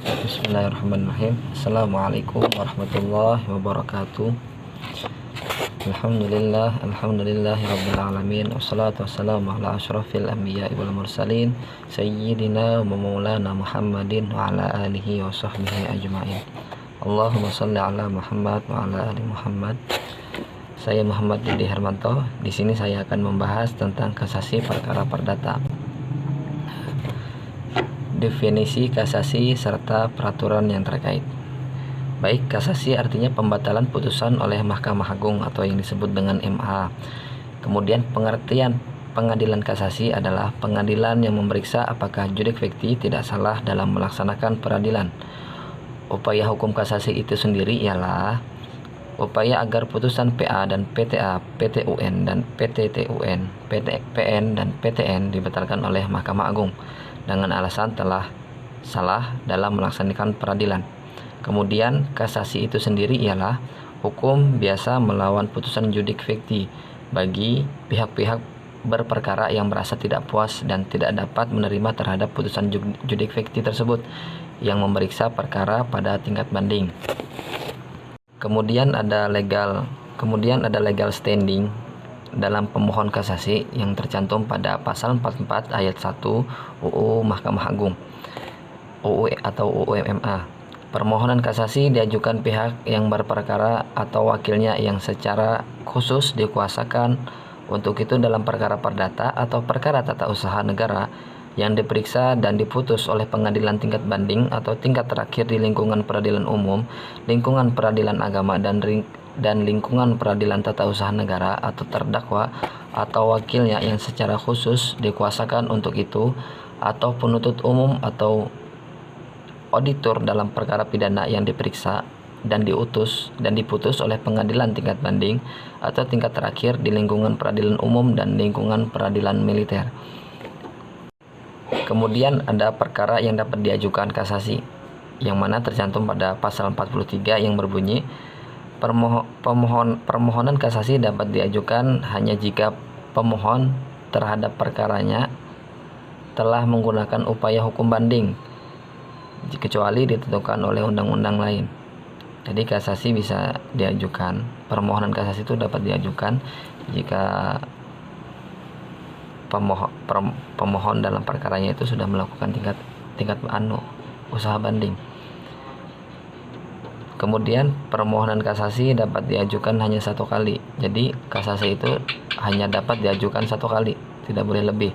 Bismillahirrahmanirrahim. Assalamualaikum warahmatullahi wabarakatuh. Alhamdulillahi rabbil alamin. Wassalatu wassalamu ala asyrafil anbiya'i wal mursalin sayyidina wa maulana Muhammadin wa ala alihi wa sahbihi ajma'in. Allahumma shalli ala Muhammad wa ala ali Muhammad. Saya Muhammad Didi Hermanto. Di sini saya akan membahas tentang kasasi perkara perdata, definisi kasasi serta peraturan yang terkait. Baik, kasasi artinya pembatalan putusan oleh Mahkamah Agung atau yang disebut dengan MA. Kemudian pengertian pengadilan kasasi adalah pengadilan yang memeriksa apakah judik fikti tidak salah dalam melaksanakan peradilan. Upaya hukum kasasi itu sendiri ialah upaya agar putusan PA dan PTA, PTUN dan PTTUN, PN dan PTN dibatalkan oleh Mahkamah Agung dengan alasan telah salah dalam melaksanakan peradilan. Kemudian kasasi itu sendiri ialah hukum biasa melawan putusan judik fikti bagi pihak-pihak berperkara yang merasa tidak puas dan tidak dapat menerima terhadap putusan judik fikti tersebut yang memeriksa perkara pada tingkat banding. Kemudian ada legal standing dalam pemohon kasasi yang tercantum pada pasal 44 ayat 1 UU Mahkamah Agung atau UU-MMA. Permohonan kasasi diajukan pihak yang berperkara atau wakilnya yang secara khusus dikuasakan untuk itu dalam perkara perdata atau perkara tata usaha negara yang diperiksa dan diputus oleh pengadilan tingkat banding atau tingkat terakhir di lingkungan peradilan umum, lingkungan peradilan agama, dan lingkungan peradilan tata usaha negara atau terdakwa atau wakilnya yang secara khusus dikuasakan untuk itu atau penuntut umum atau auditor dalam perkara pidana yang diperiksa dan diputus oleh pengadilan tingkat banding atau tingkat terakhir di lingkungan peradilan umum dan lingkungan peradilan militer. Kemudian ada perkara yang dapat diajukan kasasi yang mana tercantum pada pasal 43 yang berbunyi permohonan kasasi dapat diajukan hanya jika pemohon terhadap perkaranya telah menggunakan upaya hukum banding kecuali ditentukan oleh undang-undang lain. Jadi kasasi bisa diajukan, permohonan kasasi itu dapat diajukan jika pemohon dalam perkaranya itu sudah melakukan tingkat usaha banding. Kemudian permohonan kasasi dapat diajukan hanya satu kali. Jadi kasasi itu hanya dapat diajukan satu kali, tidak boleh lebih.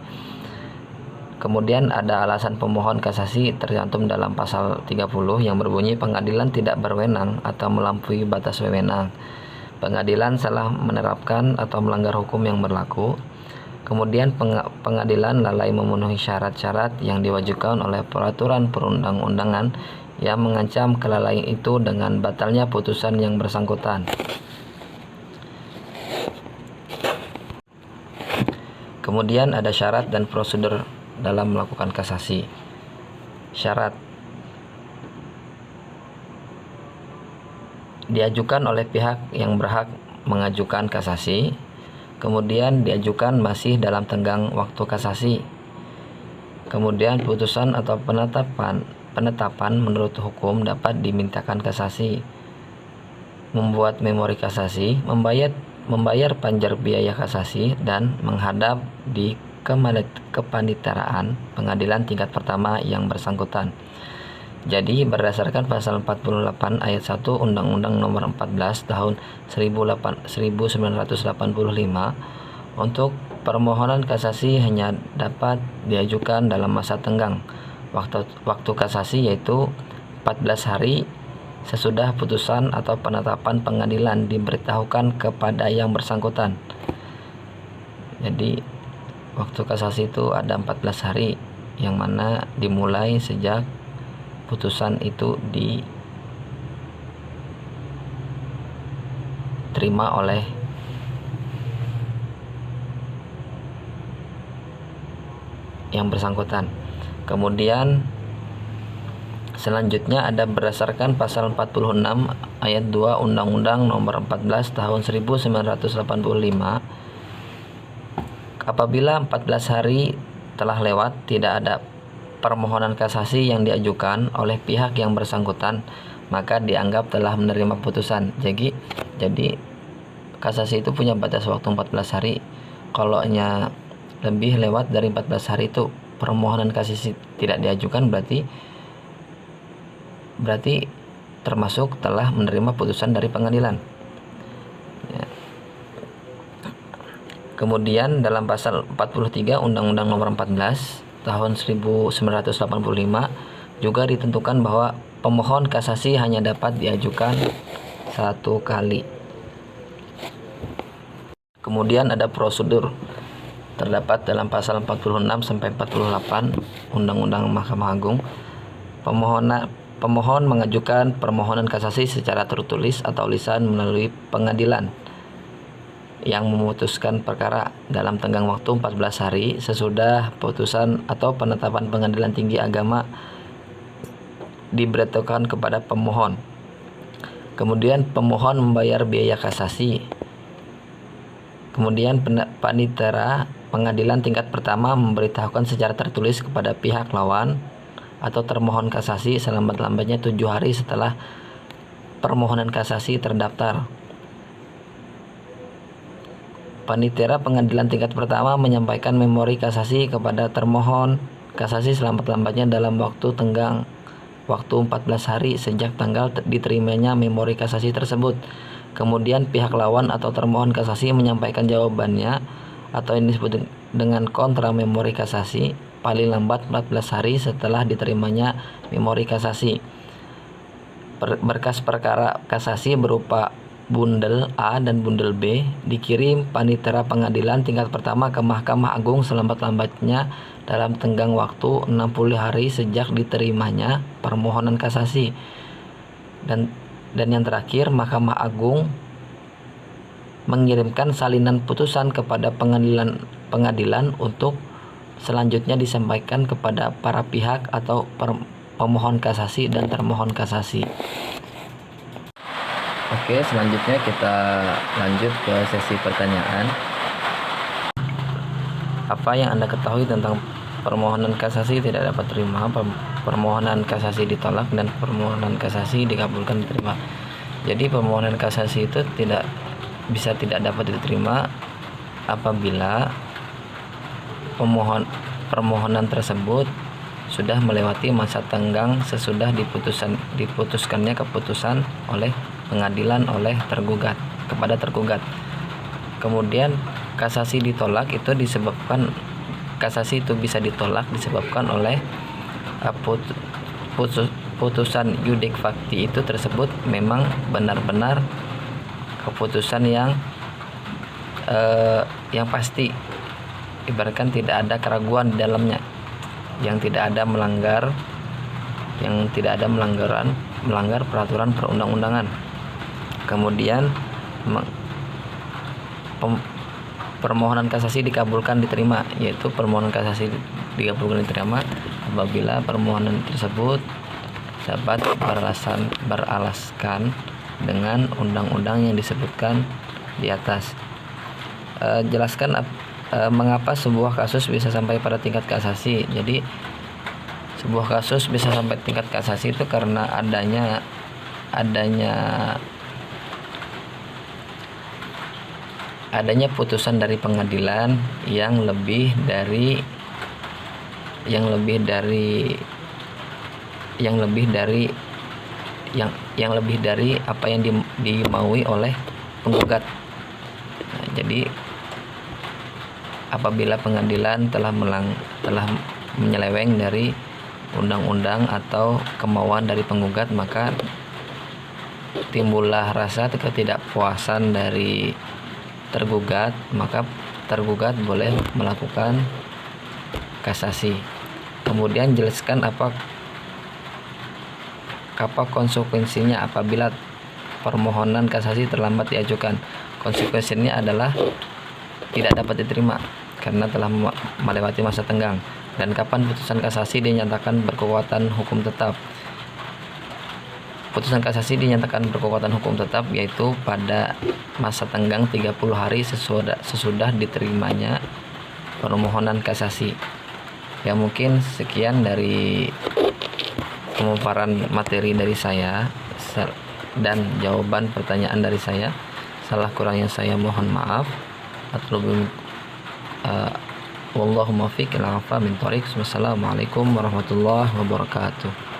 Kemudian ada alasan pemohon kasasi tercantum dalam pasal 30 yang berbunyi pengadilan tidak berwenang atau melampaui batas wewenang. Pengadilan salah menerapkan atau melanggar hukum yang berlaku. Kemudian pengadilan lalai memenuhi syarat-syarat yang diwajibkan oleh peraturan perundang-undangan yang mengancam kelalaian itu dengan batalnya putusan yang bersangkutan. Kemudian ada syarat dan prosedur dalam melakukan kasasi. Syarat diajukan oleh pihak yang berhak mengajukan kasasi. Kemudian diajukan masih dalam tenggang waktu kasasi. Kemudian putusan atau penetapan menurut hukum dapat dimintakan kasasi. Membuat memori kasasi, membayar panjar biaya kasasi, dan menghadap di kepaniteraan pengadilan tingkat pertama yang bersangkutan. Jadi berdasarkan pasal 48 ayat 1 Undang-Undang Nomor 14 Tahun 1985, untuk permohonan kasasi hanya dapat diajukan dalam masa tenggang. Waktu kasasi yaitu 14 hari sesudah putusan atau penetapan pengadilan diberitahukan kepada yang bersangkutan. Jadi waktu kasasi itu ada 14 hari yang mana dimulai sejak putusan itu diterima oleh yang bersangkutan. Kemudian selanjutnya ada berdasarkan pasal 46 ayat 2 Undang-Undang Nomor 14 Tahun 1985, apabila 14 hari telah lewat tidak ada permohonan kasasi yang diajukan oleh pihak yang bersangkutan, maka dianggap telah menerima putusan. Jadi kasasi itu punya batas waktu 14 hari. Kalau lebih lewat dari 14 hari itu permohonan kasasi tidak diajukan, berarti termasuk telah menerima putusan dari pengadilan. Ya. Kemudian dalam pasal 43 Undang-Undang Nomor 14 tahun 1985 juga ditentukan bahwa pemohon kasasi hanya dapat diajukan satu kali. Kemudian ada prosedur, terdapat dalam pasal 46 sampai 48 Undang-Undang Mahkamah Agung. Pemohon mengajukan permohonan kasasi secara tertulis atau lisan melalui pengadilan yang memutuskan perkara dalam tenggang waktu 14 hari sesudah putusan atau penetapan Pengadilan Tinggi Agama diberitahukan kepada pemohon. Kemudian pemohon membayar biaya kasasi. Kemudian panitera pengadilan tingkat pertama memberitahukan secara tertulis kepada pihak lawan atau termohon kasasi selambat-lambatnya 7 hari setelah permohonan kasasi terdaftar. Panitera pengadilan tingkat pertama menyampaikan memori kasasi kepada termohon kasasi selambat-lambatnya dalam tenggang waktu 14 hari sejak tanggal diterimanya memori kasasi tersebut. Kemudian pihak lawan atau termohon kasasi menyampaikan jawabannya atau ini disebut dengan kontra memori kasasi paling lambat 14 hari setelah diterimanya memori kasasi. Berkas perkara kasasi berupa bundel A dan bundel B dikirim panitera pengadilan tingkat pertama ke Mahkamah Agung selambat-lambatnya dalam tenggang waktu 60 hari sejak diterimanya permohonan kasasi. Dan yang terakhir, Mahkamah Agung mengirimkan salinan putusan kepada pengadilan untuk selanjutnya disampaikan kepada para pihak atau pemohon kasasi dan termohon kasasi. Oke, selanjutnya kita lanjut ke sesi pertanyaan. Apa yang Anda ketahui tentang permohonan kasasi tidak dapat terima, permohonan kasasi ditolak, dan permohonan kasasi dikabulkan diterima? Jadi permohonan kasasi itu tidak dapat diterima apabila permohonan tersebut sudah melewati masa tenggang sesudah diputuskannya keputusan oleh pengadilan oleh kepada tergugat. Kemudian kasasi ditolak itu kasasi itu bisa ditolak disebabkan oleh putusan yudik fakti itu tersebut memang benar-benar keputusan yang pasti, ibaratkan tidak ada keraguan di dalamnya, yang tidak ada melanggar peraturan perundang-undangan. Kemudian permohonan kasasi dikabulkan diterima, yaitu permohonan kasasi dikabulkan diterima apabila permohonan tersebut dapat beralaskan dengan undang-undang yang disebutkan di atas. Jelaskan mengapa sebuah kasus bisa sampai pada tingkat kasasi. Jadi sebuah kasus bisa sampai tingkat kasasi itu karena adanya putusan dari pengadilan yang lebih dari apa yang dimaui oleh penggugat. Nah, jadi apabila pengadilan telah menyeleweng dari undang-undang atau kemauan dari penggugat, maka timbullah rasa ketidakpuasan dari tergugat, maka tergugat boleh melakukan kasasi. Kemudian jelaskan apa konsekuensinya apabila permohonan kasasi terlambat diajukan. Konsekuensinya adalah tidak dapat diterima karena telah melewati masa tenggang. Dan kapan putusan kasasi dinyatakan berkekuatan hukum tetap? Putusan kasasi dinyatakan berkekuatan hukum tetap yaitu pada masa tenggang 30 hari sesudah diterimanya permohonan kasasi. Ya mungkin sekian dari pemaparan materi dari saya dan jawaban pertanyaan dari saya. Salah kurangnya saya mohon maaf. Wallahu muwaffiq ila aqwamit thoriq. Wassalamualaikum warahmatullahi wabarakatuh.